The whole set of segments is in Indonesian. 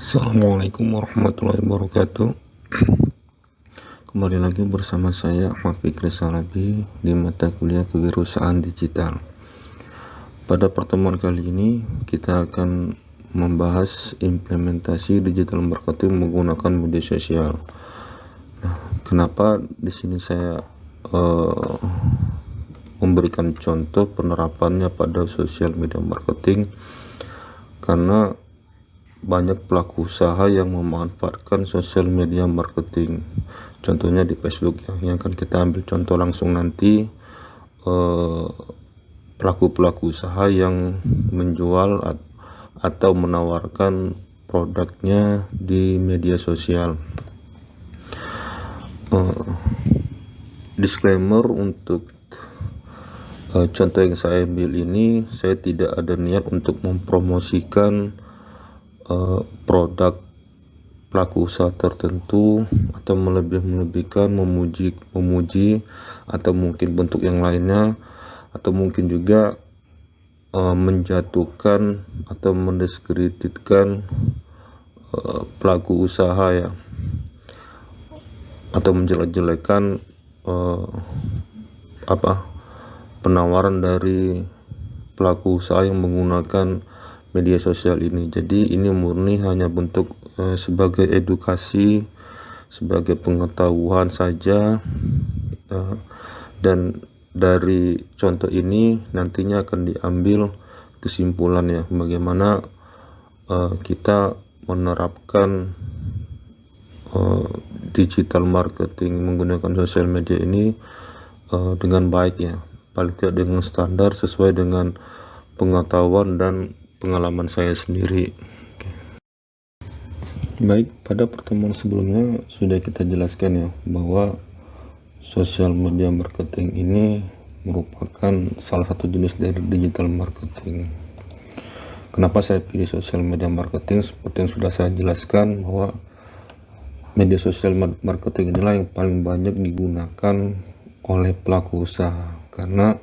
Assalamualaikum warahmatullahi wabarakatuh. Kembali lagi bersama saya Ahmad Fikri Salabi di mata kuliah Kewirausahaan Digital. Pada pertemuan kali ini kita akan membahas implementasi digital marketing menggunakan media sosial. Nah, kenapa di sini saya memberikan contoh penerapannya pada sosial media marketing? Karena banyak pelaku usaha yang memanfaatkan sosial media marketing. Contohnya di Facebook yang akan kita ambil contoh langsung nanti, pelaku-pelaku usaha yang menjual atau menawarkan produknya di media sosial. Disclaimer untuk contoh yang saya ambil ini, saya tidak ada niat untuk mempromosikan produk pelaku usaha tertentu atau melebih-melebihkan, memuji atau mungkin bentuk yang lainnya, atau mungkin juga menjatuhkan atau mendiskreditkan pelaku usaha ya, atau menjelek-jelekan penawaran dari pelaku usaha yang menggunakan media sosial ini. Jadi ini murni hanya bentuk sebagai edukasi, sebagai pengetahuan saja, dan dari contoh ini nantinya akan diambil kesimpulan ya, bagaimana kita menerapkan digital marketing menggunakan sosial media ini dengan baik ya, paling tidak dengan standar sesuai dengan pengetahuan dan pengalaman saya sendiri. Baik, pada pertemuan sebelumnya sudah kita jelaskan ya, bahwa sosial media marketing ini merupakan salah satu jenis dari digital marketing. Kenapa saya pilih sosial media marketing? Seperti yang sudah saya jelaskan, bahwa media sosial marketing inilah yang paling banyak digunakan oleh pelaku usaha, karena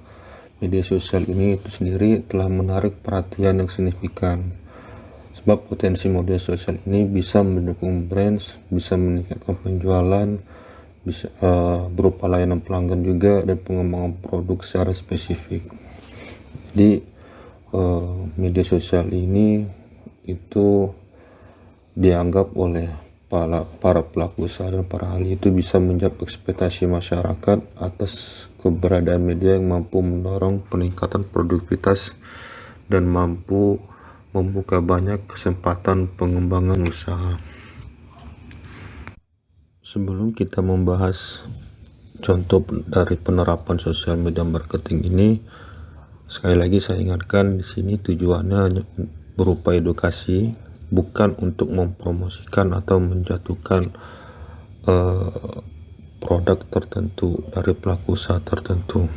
media sosial ini itu sendiri telah menarik perhatian yang signifikan. Sebab potensi media sosial ini bisa mendukung brands, bisa meningkatkan penjualan, bisa berupa layanan pelanggan juga, dan pengembangan produk secara spesifik. Jadi media sosial ini itu dianggap oleh para pelaku usaha dan para ahli itu bisa menjawab ekspektasi masyarakat atas keberadaan media yang mampu mendorong peningkatan produktivitas dan mampu membuka banyak kesempatan pengembangan usaha. Sebelum kita membahas contoh dari penerapan sosial media marketing ini, sekali lagi saya ingatkan, di sini tujuannya hanya berupa edukasi, bukan untuk mempromosikan atau menjatuhkan produk tertentu dari pelaku usaha tertentu.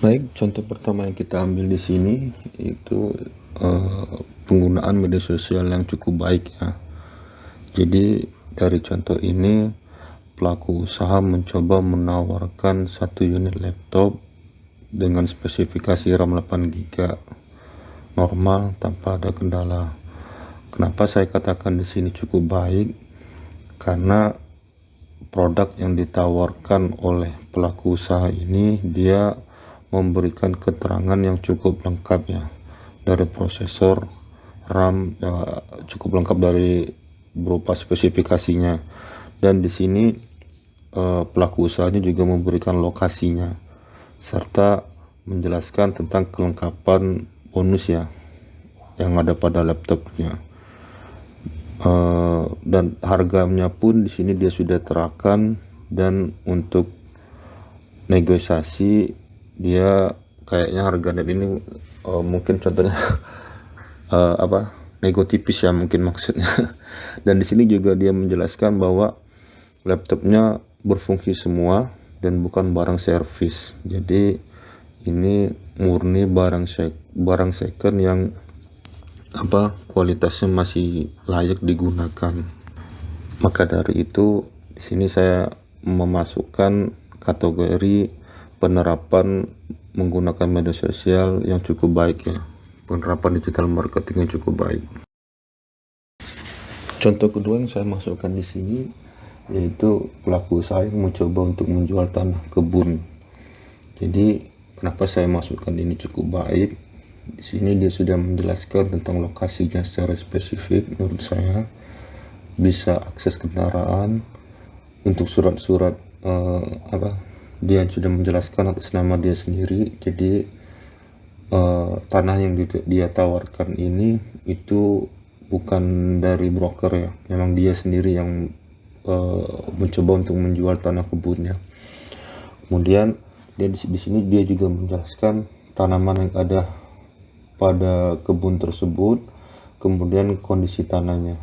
Baik, contoh pertama yang kita ambil di sini itu penggunaan media sosial yang cukup baik ya. Jadi dari contoh ini, pelaku usaha mencoba menawarkan 1 unit laptop dengan spesifikasi RAM 8GB normal tanpa ada kendala. Kenapa saya katakan di sini cukup baik? Karena produk yang ditawarkan oleh pelaku usaha ini, dia memberikan keterangan yang cukup lengkap ya, dari prosesor, RAM ya, cukup lengkap dari berupa spesifikasinya. Dan di sini pelaku usahanya juga memberikan lokasinya serta menjelaskan tentang kelengkapan bonus ya yang ada pada laptopnya, dan harganya pun di sini dia sudah terakan. Dan untuk negosiasi, dia kayaknya harga net ini mungkin contohnya nego tipis ya mungkin maksudnya. Dan di sini juga dia menjelaskan bahwa laptopnya berfungsi semua dan bukan barang servis. Jadi ini murni barang second yang kualitasnya masih layak digunakan. Maka dari itu di sini saya memasukkan kategori penerapan menggunakan media sosial yang cukup baik ya, penerapan digital marketing yang cukup baik. Contoh kedua yang saya masukkan di sini yaitu pelaku usaha yang mencoba untuk menjual tanah kebun. Jadi kenapa saya masukkan ini cukup baik? Di sini dia sudah menjelaskan tentang lokasinya secara spesifik. Menurut saya bisa akses kendaraan. Untuk surat-surat dia sudah menjelaskan atas nama dia sendiri. Jadi tanah yang dia tawarkan ini itu bukan dari broker ya, memang dia sendiri yang mencoba untuk menjual tanah kebunnya. Kemudian dia di sini dia juga menjelaskan tanaman yang ada pada kebun tersebut, kemudian kondisi tanahnya.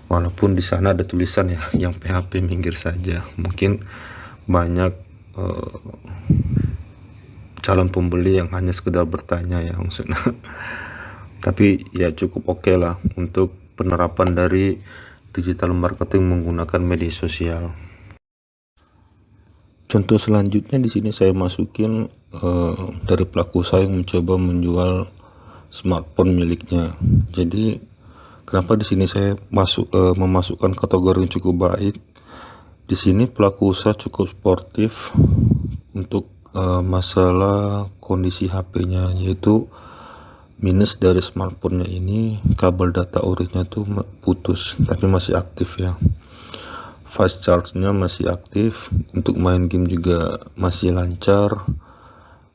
Walaupun di sana ada tulisan ya, yang PHP minggir saja. Mungkin banyak calon pembeli yang hanya sekedar bertanya ya maksudnya. Tapi ya cukup oke lah untuk penerapan dari digital marketing menggunakan media sosial. Contoh selanjutnya di sini saya masukin dari pelaku usaha yang mencoba menjual smartphone miliknya. Jadi kenapa di sini saya memasukkan kategori yang cukup baik? Di sini pelaku usaha cukup sportif untuk masalah kondisi HP-nya, yaitu minus dari smartphone-nya ini kabel data orinya tuh putus tapi masih aktif ya. Fast charge-nya masih aktif, untuk main game juga masih lancar.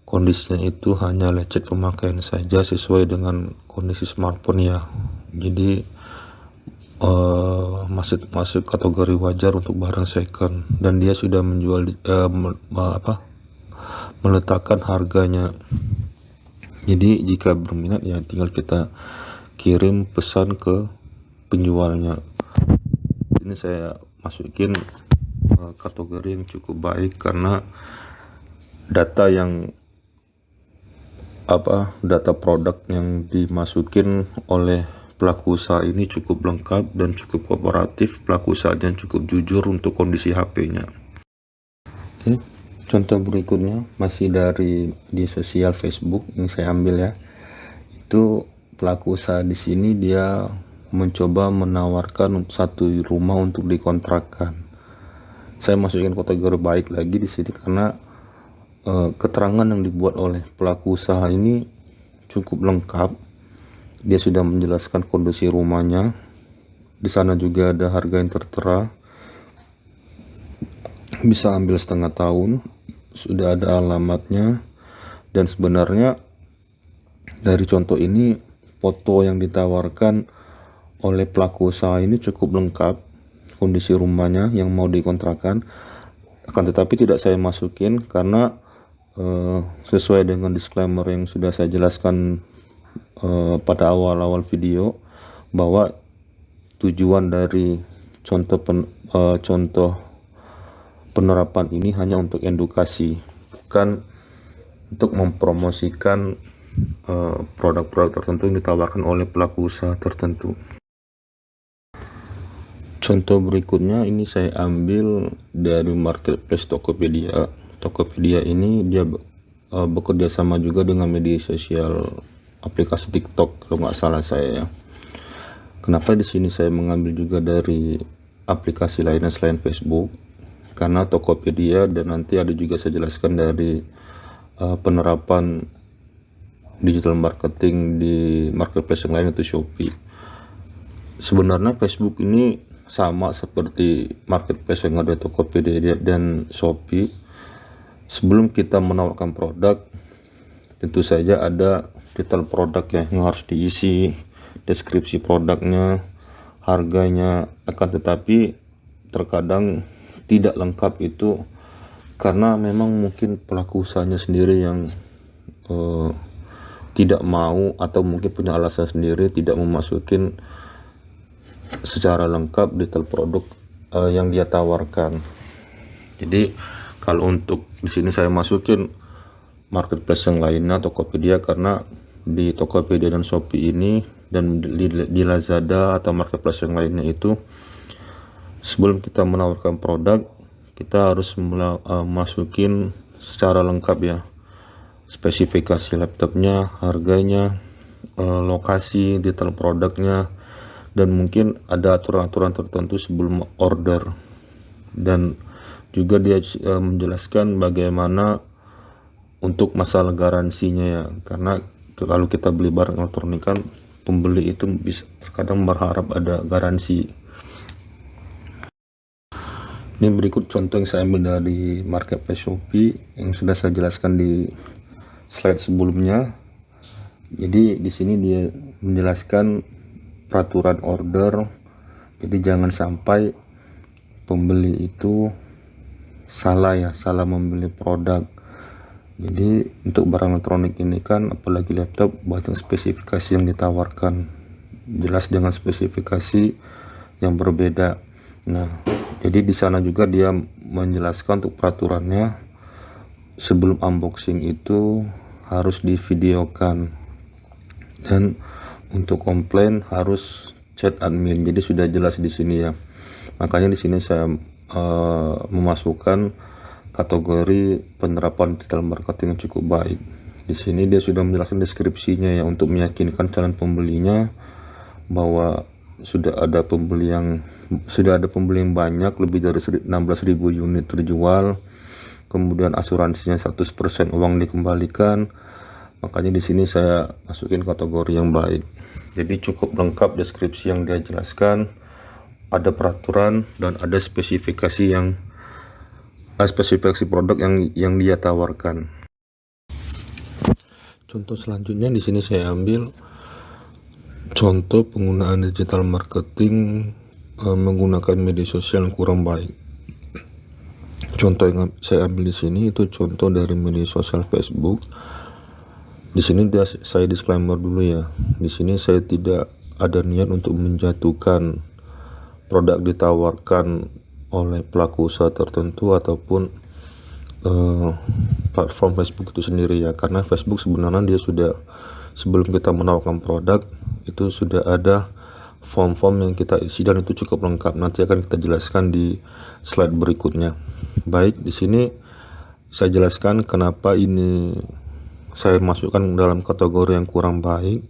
Kondisinya itu hanya lecet pemakaian saja sesuai dengan kondisi smartphone ya. Jadi masuk kategori wajar untuk barang second, dan dia sudah menjual meletakkan harganya. Jadi jika berminat ya tinggal kita kirim pesan ke penjualnya. Ini saya masukin kategori yang cukup baik karena data produk yang dimasukin oleh pelaku usaha ini cukup lengkap dan cukup kooperatif. Pelaku usahanya cukup jujur untuk kondisi HP-nya. Oke. Contoh berikutnya masih dari media sosial Facebook yang saya ambil ya. Itu pelaku usaha di sini dia mencoba menawarkan satu rumah untuk dikontrakkan. Saya masukkan kategori baik lagi di sini karena keterangan yang dibuat oleh pelaku usaha ini cukup lengkap. Dia sudah menjelaskan kondisi rumahnya. Di sana juga ada harga yang tertera. Bisa ambil setengah tahun. Sudah ada alamatnya, dan sebenarnya dari contoh ini foto yang ditawarkan oleh pelaku usaha ini cukup lengkap kondisi rumahnya yang mau dikontrakan. Akan tetapi tidak saya masukin karena sesuai dengan disclaimer yang sudah saya jelaskan pada awal-awal video, bahwa tujuan dari contoh penerapan ini hanya untuk edukasi, bukan untuk mempromosikan produk-produk tertentu yang ditawarkan oleh pelaku usaha tertentu. Contoh berikutnya ini saya ambil dari marketplace Tokopedia. Tokopedia ini dia bekerja sama juga dengan media sosial aplikasi TikTok kalau nggak salah saya ya. Kenapa di sini saya mengambil juga dari aplikasi lainnya selain Facebook? Karena Tokopedia, dan nanti ada juga saya jelaskan dari penerapan digital marketing di marketplace yang lain, itu Shopee. Sebenarnya Facebook ini sama seperti marketplace yang ada Tokopedia dan Shopee. Sebelum kita menawarkan produk, tentu saja ada detail produk yang harus diisi, deskripsi produknya, harganya. Akan tetapi terkadang tidak lengkap itu karena memang mungkin pelaku usahanya sendiri yang tidak mau, atau mungkin punya alasan sendiri tidak memasukin secara lengkap detail produk yang dia tawarkan. Jadi kalau untuk di sini saya masukin marketplace yang lainnya Tokopedia, karena di Tokopedia dan Shopee ini dan di Lazada atau marketplace yang lainnya itu, sebelum kita menawarkan produk kita harus masukin secara lengkap ya, spesifikasi laptopnya, harganya, lokasi, detail produknya, dan mungkin ada aturan-aturan tertentu sebelum order. Dan juga dia menjelaskan bagaimana untuk masalah garansinya ya, karena kalau kita beli barang elektronik kan pembeli itu bisa terkadang berharap ada garansi. Ini berikut contoh yang saya ambil dari marketplace Shopee yang sudah saya jelaskan di slide sebelumnya. Jadi di sini dia menjelaskan peraturan order. Jadi jangan sampai pembeli itu salah membeli produk. Jadi untuk barang elektronik ini kan, apalagi laptop, banyak spesifikasi yang ditawarkan, jelas dengan spesifikasi yang berbeda. Nah, jadi di sana juga dia menjelaskan untuk peraturannya. Sebelum unboxing itu harus divideokan, dan untuk komplain harus chat admin. Jadi sudah jelas di sini ya. Makanya di sini saya memasukkan kategori penerapan digital marketing yang cukup baik. Di sini dia sudah menjelaskan deskripsinya ya, untuk meyakinkan calon pembelinya bahwa sudah ada pembeli yang banyak, lebih dari 16.000 unit terjual. Kemudian asuransinya 100% uang dikembalikan. Makanya di sini saya masukin kategori yang baik. Jadi cukup lengkap deskripsi yang dia jelaskan, ada peraturan dan ada spesifikasi produk yang dia tawarkan. Contoh selanjutnya di sini saya ambil contoh penggunaan digital marketing menggunakan media sosial yang kurang baik. Contoh yang saya ambil di sini itu contoh dari media sosial Facebook. Di sini saya disclaimer dulu ya. Di sini saya tidak ada niat untuk menjatuhkan produk ditawarkan oleh pelaku usaha tertentu ataupun platform Facebook itu sendiri ya, karena Facebook sebenarnya dia sudah, sebelum kita menawarkan produk itu sudah ada form-form yang kita isi dan itu cukup lengkap. Nanti akan kita jelaskan di slide berikutnya. Baik, di sini saya jelaskan kenapa ini saya masukkan dalam kategori yang kurang baik.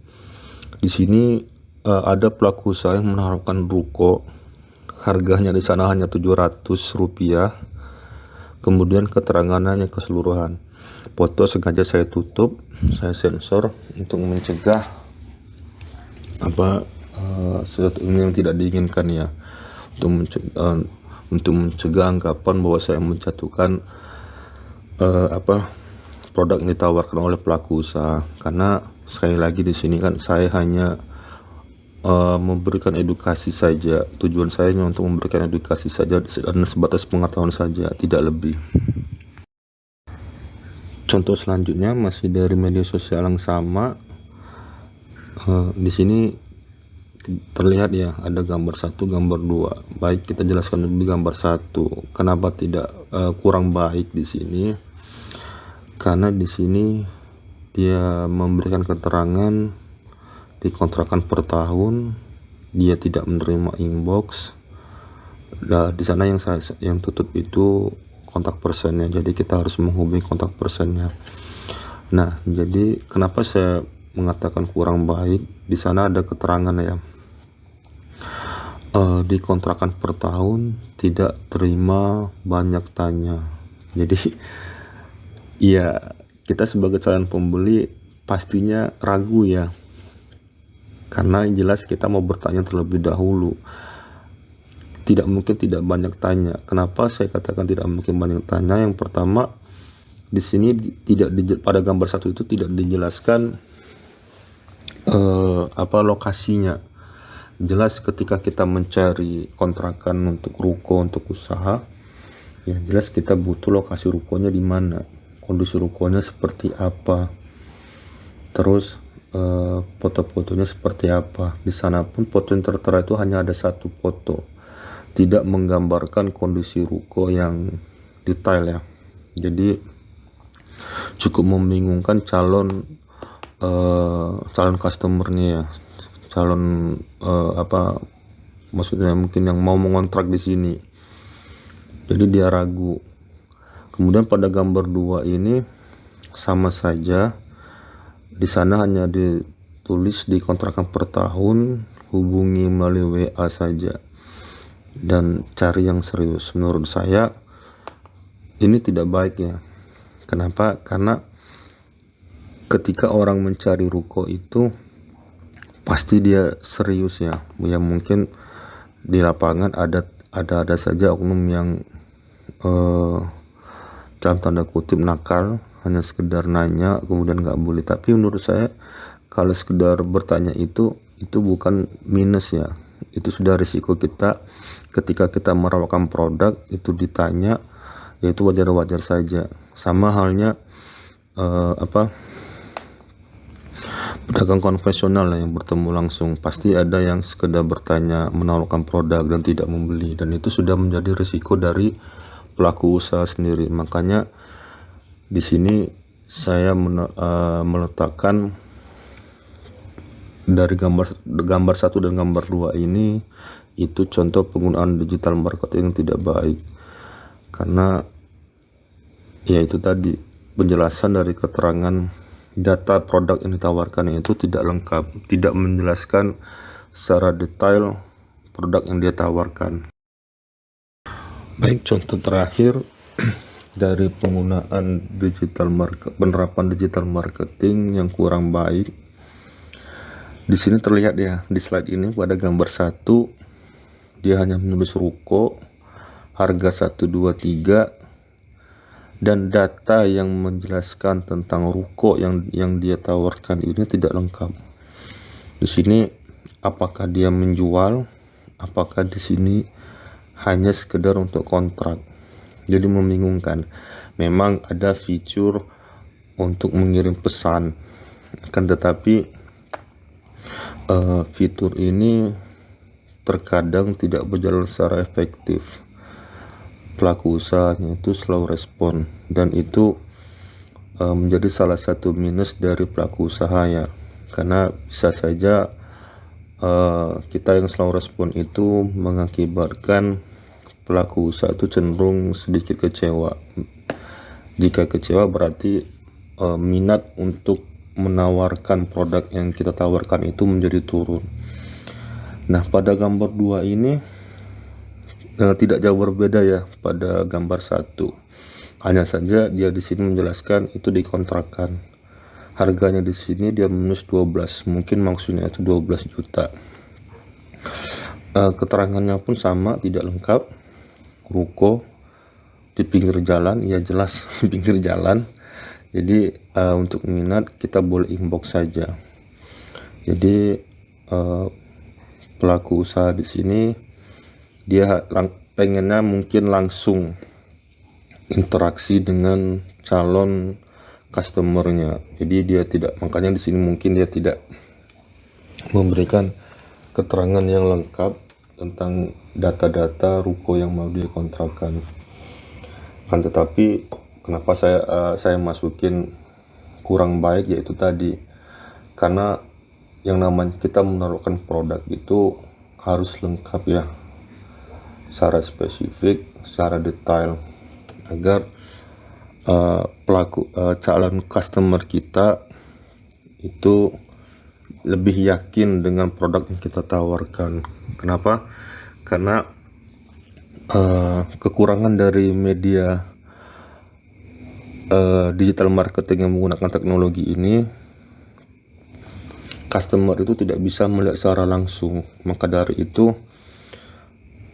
Di sini ada pelaku usaha yang menawarkan ruko, harganya di sana hanya Rp700. Kemudian keterangannya yang keseluruhan. Foto sengaja saya tutup, saya sensor untuk mencegah sesuatu yang tidak diinginkan ya, untuk mencegah anggapan bahwa saya menjatuhkan produk yang ditawarkan oleh pelaku usaha. Karena sekali lagi di sini kan saya hanya memberikan edukasi saja. Tujuan saya hanya untuk memberikan edukasi saja dan sebatas pengetahuan saja, tidak lebih. Contoh selanjutnya masih dari media sosial yang sama. Di sini terlihat ya, ada gambar 1, gambar 2. Baik, kita jelaskan dulu di gambar 1. Kenapa tidak kurang baik di sini? Karena di sini dia memberikan keterangan dikontrakan per tahun, dia tidak menerima inbox. Nah, di sana yang tutup itu kontak personnya, jadi kita harus menghubungi kontak personnya. Nah, jadi kenapa saya mengatakan kurang baik? Di sana ada keterangan ya, dikontrakan per tahun, tidak terima banyak tanya. Jadi ya, kita sebagai calon pembeli pastinya ragu ya, karena jelas kita mau bertanya terlebih dahulu. Tidak mungkin tidak banyak tanya. Kenapa saya katakan tidak mungkin banyak tanya? Yang pertama, di sini pada gambar 1 itu tidak dijelaskan lokasinya. Jelas ketika kita mencari kontrakan untuk ruko, untuk usaha, ya jelas kita butuh lokasi rukonya di mana, kondisi rukonya seperti apa, terus foto-fotonya seperti apa. Di sana pun foto yang tertera itu hanya ada 1 foto, tidak menggambarkan kondisi ruko yang detail ya. Jadi cukup membingungkan calon customernya ya, maksudnya mungkin yang mau mengontrak di sini. Jadi dia ragu. Kemudian pada gambar 2 ini sama saja. Di sana hanya ditulis dikontrakan per tahun, hubungi melalui WA saja dan cari yang serius. Menurut saya ini tidak baik ya. Kenapa? Karena ketika orang mencari ruko itu pasti dia serius ya. Ya mungkin di lapangan ada saja oknum yang dalam tanda kutip nakal, hanya sekedar nanya kemudian nggak boleh. Tapi menurut saya kalau sekedar bertanya itu bukan minus ya, itu sudah risiko kita ketika kita merawatkan produk itu ditanya, yaitu wajar-wajar saja. Sama halnya pedagang konvensional yang bertemu langsung, pasti ada yang sekedar bertanya, menawarkan produk dan tidak membeli, dan itu sudah menjadi risiko dari pelaku usaha sendiri. Makanya di sini saya meletakkan dari gambar 1 dan gambar 2 ini itu contoh penggunaan digital marketing yang tidak baik, karena ya itu tadi penjelasan dari keterangan data produk yang ditawarkan itu tidak lengkap, tidak menjelaskan secara detail produk yang dia tawarkan. Baik, contoh terakhir dari penggunaan penerapan digital marketing yang kurang baik. Di sini terlihat ya, di slide ini pada gambar 1 dia hanya menulis ruko, harga 1, 2, 3, dan data yang menjelaskan tentang ruko yang dia tawarkan ini tidak lengkap. Di sini apakah dia menjual, apakah di sini hanya sekedar untuk kontrak. Jadi membingungkan. Memang ada fitur untuk mengirim pesan, akan tetapi fitur ini terkadang tidak berjalan secara efektif. Pelaku usahanya itu slow respon, dan itu menjadi salah satu minus dari pelaku usaha ya, karena bisa saja kita yang slow respon itu mengakibatkan pelaku usaha itu cenderung sedikit kecewa. Jika kecewa berarti minat untuk menawarkan produk yang kita tawarkan itu menjadi turun. Nah, pada gambar 2 ini tidak jauh berbeda ya pada gambar 1. Hanya saja dia di sini menjelaskan itu dikontrakkan. Harganya di sini dia minus 12, mungkin maksudnya itu 12 juta. Keterangannya pun sama, tidak lengkap. Ruko di pinggir jalan, ya jelas pinggir jalan. Jadi untuk minat kita boleh inbox saja. Jadi pelaku usaha di sini dia pengennya mungkin langsung interaksi dengan calon customernya. Jadi dia tidak, makanya di sini mungkin dia tidak memberikan keterangan yang lengkap tentang data-data ruko yang mau dia kontrakkan. Kan tetapi kenapa saya masukin kurang baik, yaitu tadi karena yang namanya kita menaruhkan produk itu harus lengkap ya, secara spesifik, secara detail, agar calon customer kita itu lebih yakin dengan produk yang kita tawarkan. Kenapa? Karena kekurangan dari media digital marketing yang menggunakan teknologi ini, customer itu tidak bisa melihat secara langsung. Maka dari itu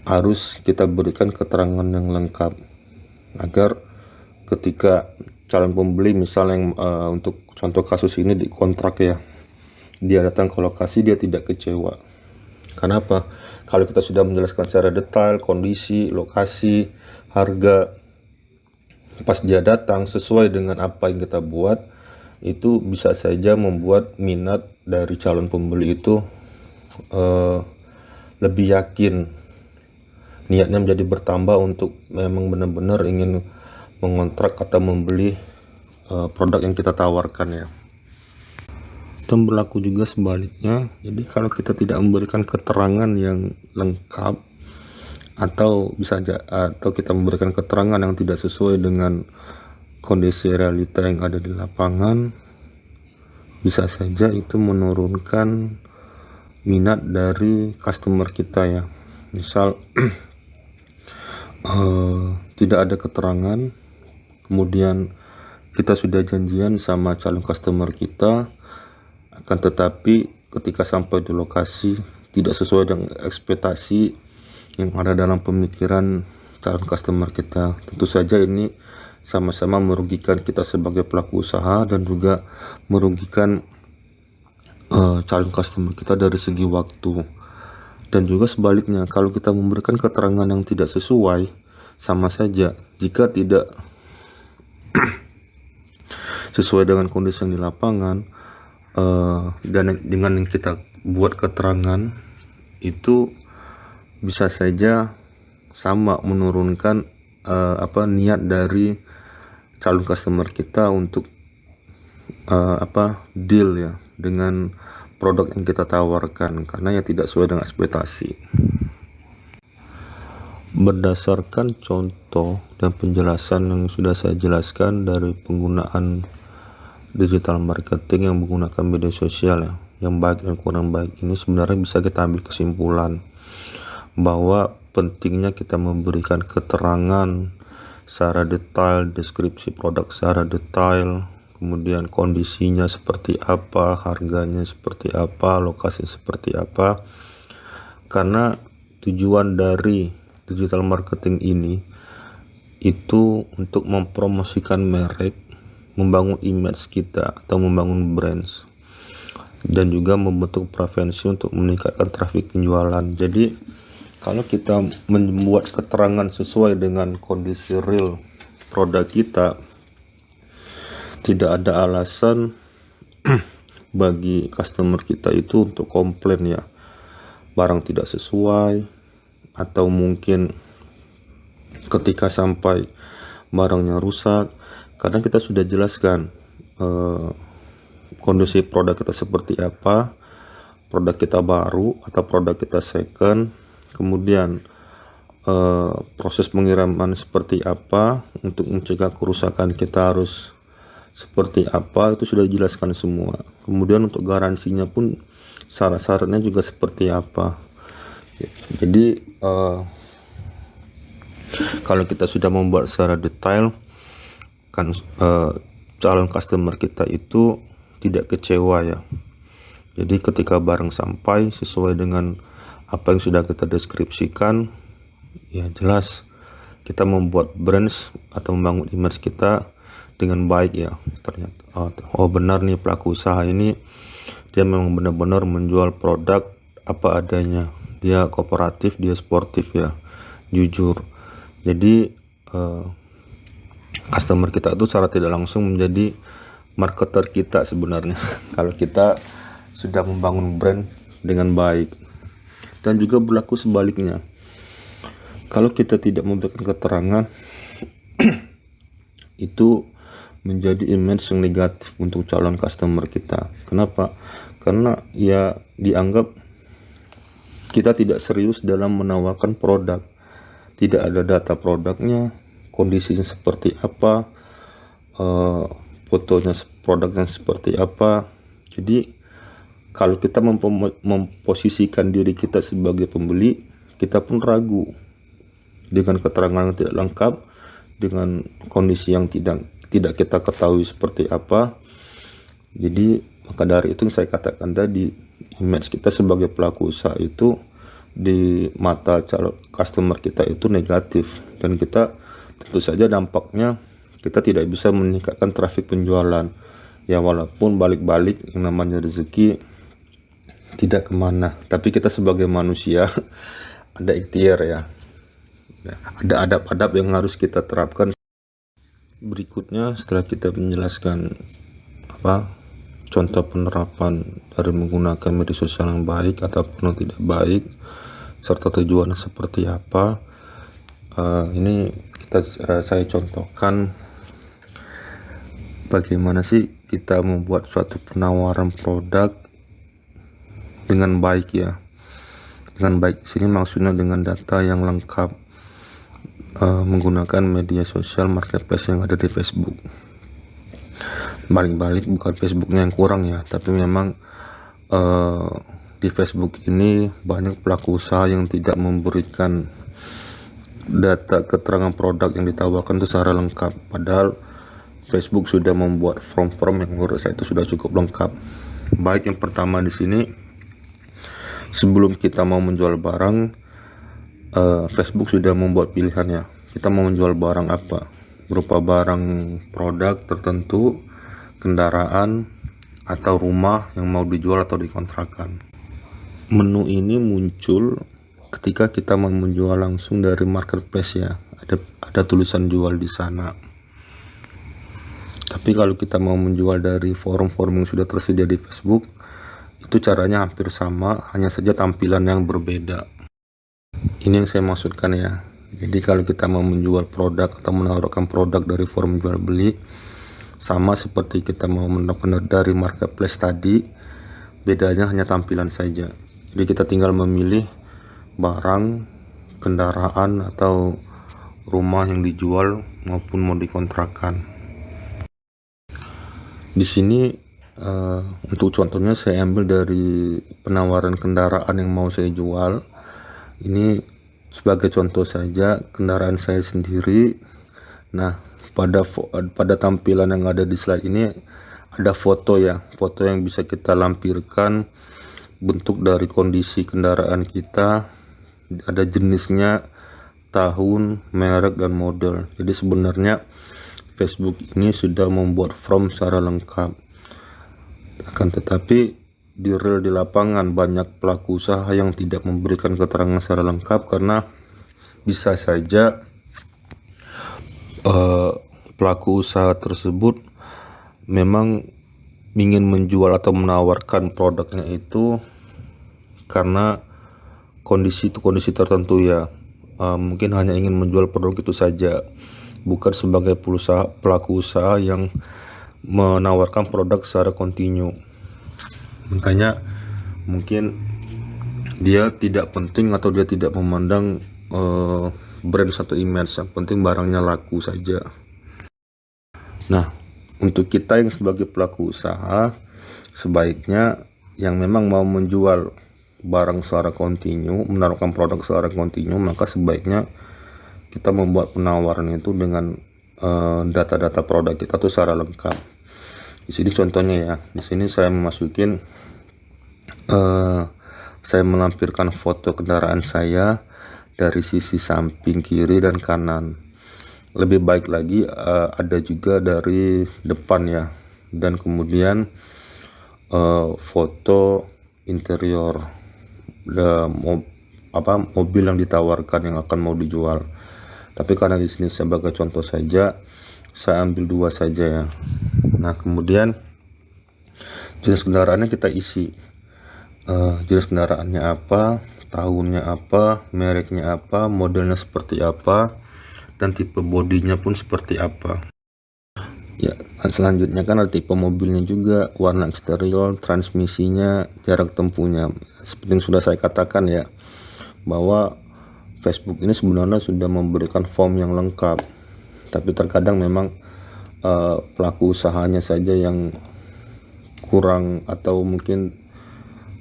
harus kita berikan keterangan yang lengkap, agar ketika calon pembeli misalnya untuk contoh kasus ini di kontrak ya, dia datang ke lokasi dia tidak kecewa. Kenapa? Kalau kita sudah menjelaskan secara detail kondisi, lokasi, harga, pas dia datang sesuai dengan apa yang kita buat, itu bisa saja membuat minat dari calon pembeli itu lebih yakin, niatnya menjadi bertambah untuk memang benar-benar ingin mengontrak atau membeli produk yang kita tawarkan ya. Dan berlaku juga sebaliknya. Jadi kalau kita tidak memberikan keterangan yang lengkap, atau kita memberikan keterangan yang tidak sesuai dengan kondisi realita yang ada di lapangan, bisa saja itu menurunkan minat dari customer kita ya. Misal tidak ada keterangan, kemudian kita sudah janjian sama calon customer kita, akan tetapi ketika sampai di lokasi tidak sesuai dengan ekspektasi yang ada dalam pemikiran calon customer kita. Tentu saja ini sama-sama merugikan kita sebagai pelaku usaha dan juga merugikan calon customer kita dari segi waktu. Dan juga sebaliknya, kalau kita memberikan keterangan yang tidak sesuai, sama saja. Jika tidak sesuai dengan kondisi yang di lapangan, dan dengan yang kita buat keterangan itu bisa saja sama menurunkan niat dari calon customer kita untuk deal ya dengan produk yang kita tawarkan, karena ya tidak sesuai dengan ekspektasi. Berdasarkan contoh dan penjelasan yang sudah saya jelaskan dari penggunaan digital marketing yang menggunakan media sosial ya, yang baik dan kurang baik ini, sebenarnya bisa kita ambil kesimpulan bahwa pentingnya kita memberikan keterangan secara detail, deskripsi produk secara detail, kemudian kondisinya seperti apa, harganya seperti apa, lokasi seperti apa. Karena tujuan dari digital marketing ini itu untuk mempromosikan merek, membangun image kita atau membangun brands, dan juga membentuk preferensi untuk meningkatkan traffic penjualan. Jadi kalau kita membuat keterangan sesuai dengan kondisi real produk kita, tidak ada alasan bagi customer kita itu untuk komplain ya, barang tidak sesuai, atau mungkin ketika sampai barangnya rusak. Kadang kita sudah jelaskan kondisi produk kita seperti apa, produk kita baru atau produk kita second, kemudian proses pengiriman seperti apa, untuk mencegah kerusakan kita harus seperti apa, itu sudah dijelaskan semua. Kemudian untuk garansinya pun syarat-syaratnya juga seperti apa. Jadi kalau kita sudah membuat secara detail kan, calon customer kita itu tidak kecewa ya. Jadi ketika barang sampai sesuai dengan apa yang sudah kita deskripsikan, ya jelas kita membuat brands atau membangun image kita dengan baik ya. Ternyata oh benar nih, pelaku usaha ini dia memang benar-benar menjual produk apa adanya, dia kooperatif, dia sportif ya, jujur. Jadi customer kita itu secara tidak langsung menjadi marketer kita sebenarnya kalau kita sudah membangun brand dengan baik. Dan juga berlaku sebaliknya, kalau kita tidak memberikan keterangan itu menjadi image yang negatif untuk calon customer kita. Kenapa? Karena ya dianggap kita tidak serius dalam menawarkan produk, tidak ada data produknya, kondisinya seperti apa, fotonya produknya seperti apa. Jadi kalau kita memposisikan diri kita sebagai pembeli, kita pun ragu dengan keterangan yang tidak lengkap, dengan kondisi yang tidak kita ketahui seperti apa. Jadi maka dari itu saya katakan tadi, image kita sebagai pelaku usaha itu di mata calon customer kita itu negatif, dan kita tentu saja dampaknya kita tidak bisa meningkatkan traffic penjualan ya. Walaupun balik-balik yang namanya rezeki tidak kemana, tapi kita sebagai manusia ada ikhtiar ya, ada adab-adab yang harus kita terapkan. Berikutnya, setelah kita menjelaskan contoh penerapan dari menggunakan media sosial yang baik ataupun yang tidak baik, serta tujuannya seperti apa, ini saya contohkan bagaimana sih kita membuat suatu penawaran produk dengan baik ya. Dengan baik sini maksudnya dengan data yang lengkap, menggunakan media sosial marketplace yang ada di Facebook. Balik-balik bukan Facebooknya yang kurang ya, tapi memang di Facebook ini banyak pelaku usaha yang tidak memberikan data keterangan produk yang ditawarkan itu secara lengkap, padahal Facebook sudah membuat form-form yang menurut saya itu sudah cukup lengkap. Baik, yang pertama di sini, sebelum kita mau menjual barang, Facebook sudah membuat pilihannya. Kita mau menjual barang apa, berupa barang produk tertentu, kendaraan, atau rumah yang mau dijual atau dikontrakkan. Menu ini muncul ketika kita mau menjual langsung dari marketplace ya, ada tulisan jual di sana. Tapi kalau kita mau menjual dari forum-forum yang sudah tersedia di Facebook, itu caranya hampir sama, hanya saja tampilan yang berbeda. Ini yang saya maksudkan ya. Jadi kalau kita mau menjual produk atau menawarkan produk dari forum jual beli, sama seperti kita mau menawarkan dari marketplace tadi, bedanya hanya tampilan saja. Jadi kita tinggal memilih barang, kendaraan, atau rumah yang dijual maupun mau dikontrakkan. Di sini untuk contohnya saya ambil dari penawaran kendaraan yang mau saya jual. Ini sebagai contoh saja kendaraan saya sendiri. Nah, pada tampilan yang ada di slide ini ada foto ya, foto yang bisa kita lampirkan bentuk dari kondisi kendaraan kita, ada jenisnya, tahun, merek, dan model. Jadi sebenarnya Facebook ini sudah membuat form secara lengkap. Akan tetapi di real di lapangan banyak pelaku usaha yang tidak memberikan keterangan secara lengkap karena bisa saja pelaku usaha tersebut memang ingin menjual atau menawarkan produknya itu karena kondisi tertentu ya, mungkin hanya ingin menjual produk itu saja, bukan sebagai pelaku usaha yang menawarkan produk secara kontinu. Makanya mungkin dia tidak penting atau dia tidak memandang brand satu image, yang penting barangnya laku saja. Nah, untuk kita yang sebagai pelaku usaha, sebaiknya yang memang mau menjual barang secara kontinu, menawarkan produk secara kontinu, maka sebaiknya kita membuat penawaran itu dengan data-data produk kita tuh secara lengkap. Di sini contohnya ya, di sini saya saya melampirkan foto kendaraan saya dari sisi samping kiri dan kanan. Lebih baik lagi ada juga dari depan ya, dan kemudian foto interior mobil yang ditawarkan yang akan mau dijual. Tapi karena di sini sebagai contoh saja, saya ambil dua saja ya. Nah, kemudian jenis kendaraannya kita isi, jenis kendaraannya apa, tahunnya apa, mereknya apa, modelnya seperti apa, dan tipe bodinya pun seperti apa. Ya, selanjutnya kan ada tipe mobilnya juga, warna eksterior, transmisinya, jarak tempuhnya. Seperti yang sudah saya katakan ya, bahwa Facebook ini sebenarnya sudah memberikan form yang lengkap, tapi terkadang memang pelaku usahanya saja yang kurang atau mungkin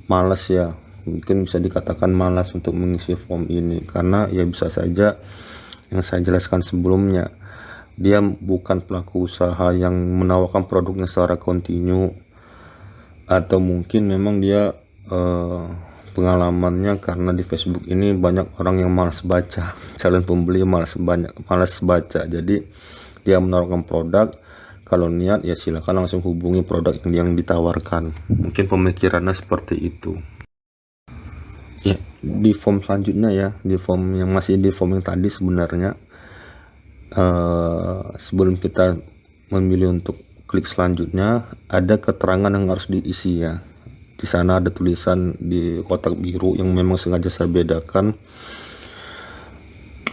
malas ya, mungkin bisa dikatakan malas untuk mengisi form ini, karena ya bisa saja yang saya jelaskan sebelumnya, dia bukan pelaku usaha yang menawarkan produknya secara kontinu, atau mungkin memang dia pengalamannya karena di Facebook ini banyak orang yang malas baca, calon pembeli malas baca, jadi dia menawarkan produk, kalau niat ya silakan langsung hubungi produk yang ditawarkan. Mungkin pemikirannya seperti itu ya. Di form selanjutnya ya, di form yang tadi sebenarnya sebelum kita memilih untuk klik selanjutnya, ada keterangan yang harus diisi ya. Di sana ada tulisan di kotak biru yang memang sengaja saya bedakan.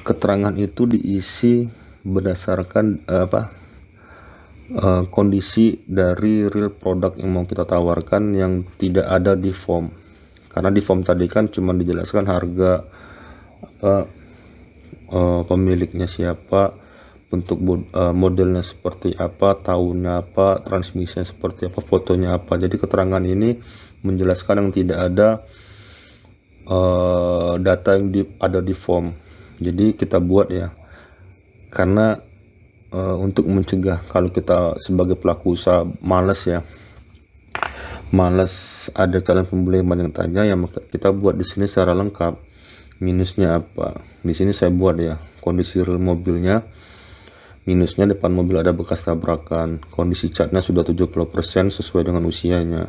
Keterangan itu diisi berdasarkan kondisi dari real produk yang mau kita tawarkan yang tidak ada di form. Karena di form tadi kan cuma dijelaskan harga, pemiliknya siapa, modelnya seperti apa, tahunnya apa, transmisinya seperti apa, fotonya apa. Jadi keterangan ini menjelaskan yang tidak ada data yang ada di form. Jadi kita buat ya, karena untuk mencegah kalau kita sebagai pelaku usaha malas ada calon pembeli yang banyak tanya, ya maka kita buat di sini secara lengkap. Minusnya apa? Di sini saya buat ya, kondisi real mobilnya. Minusnya depan mobil ada bekas tabrakan, kondisi catnya sudah 70% sesuai dengan usianya.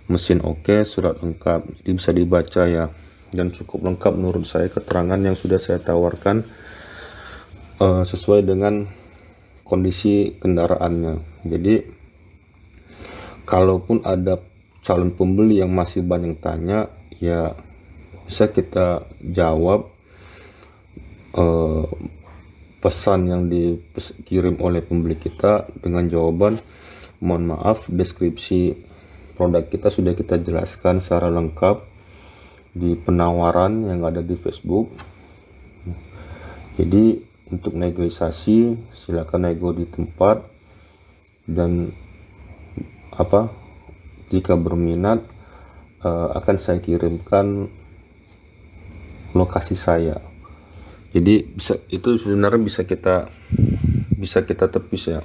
Mesin oke, surat lengkap. Jadi bisa dibaca ya, dan cukup lengkap menurut saya keterangan yang sudah saya tawarkan sesuai dengan kondisi kendaraannya. Jadi kalaupun ada calon pembeli yang masih banyak tanya, ya bisa kita jawab pesan yang dikirim oleh pembeli kita dengan jawaban, mohon maaf, deskripsi produk kita sudah kita jelaskan secara lengkap di penawaran yang ada di Facebook. Jadi untuk negosiasi silakan nego di tempat, dan jika berminat akan saya kirimkan lokasi saya. Jadi itu sebenarnya bisa kita tepis ya.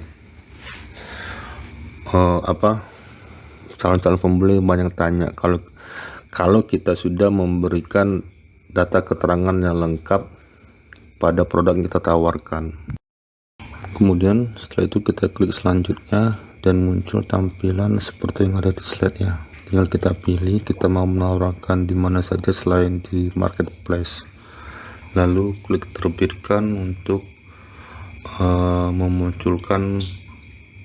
Calon-calon pembeli banyak tanya kalau kita sudah memberikan data keterangan yang lengkap pada produk yang kita tawarkan. Kemudian setelah itu kita klik selanjutnya dan muncul tampilan seperti yang ada di slide ya. Tinggal kita pilih kita mau menawarkan di mana saja selain di marketplace. Lalu klik terbitkan untuk memunculkan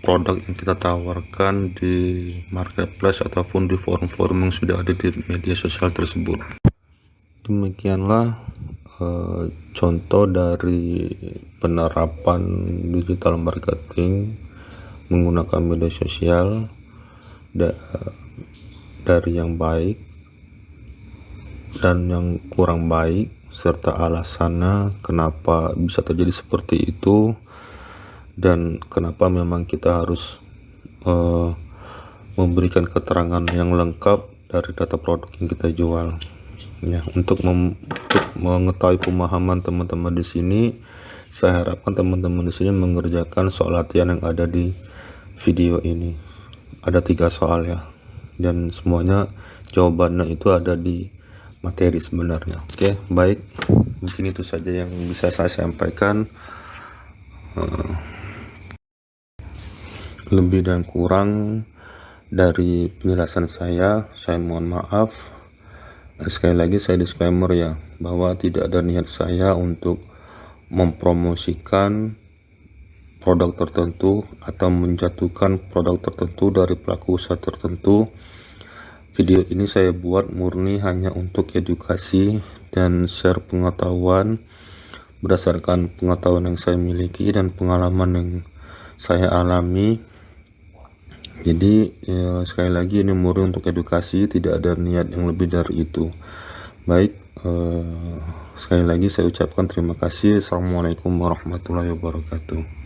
produk yang kita tawarkan di marketplace ataupun di forum-forum yang sudah ada di media sosial tersebut. Demikianlah contoh dari penerapan digital marketing menggunakan media sosial dari yang baik dan yang kurang baik, serta alasannya kenapa bisa terjadi seperti itu, dan kenapa memang kita harus memberikan keterangan yang lengkap dari data produk yang kita jual. Ya, untuk mengetahui pemahaman teman-teman di sini, saya harapkan teman-teman di sini mengerjakan soal latihan yang ada di video ini. Ada 3 soal ya, dan semuanya jawabannya itu ada di materi sebenarnya. Oke, baik, mungkin itu saja yang bisa saya sampaikan. Lebih dan kurang dari penjelasan saya mohon maaf. Sekali lagi saya disclaimer ya, bahwa tidak ada niat saya untuk mempromosikan produk tertentu atau menjatuhkan produk tertentu dari pelaku usaha tertentu. Video ini saya buat murni hanya untuk edukasi dan share pengetahuan berdasarkan pengetahuan yang saya miliki dan pengalaman yang saya alami. Jadi sekali lagi ini murni untuk edukasi, tidak ada niat yang lebih dari itu. Baik, sekali lagi saya ucapkan terima kasih. Assalamualaikum warahmatullahi wabarakatuh.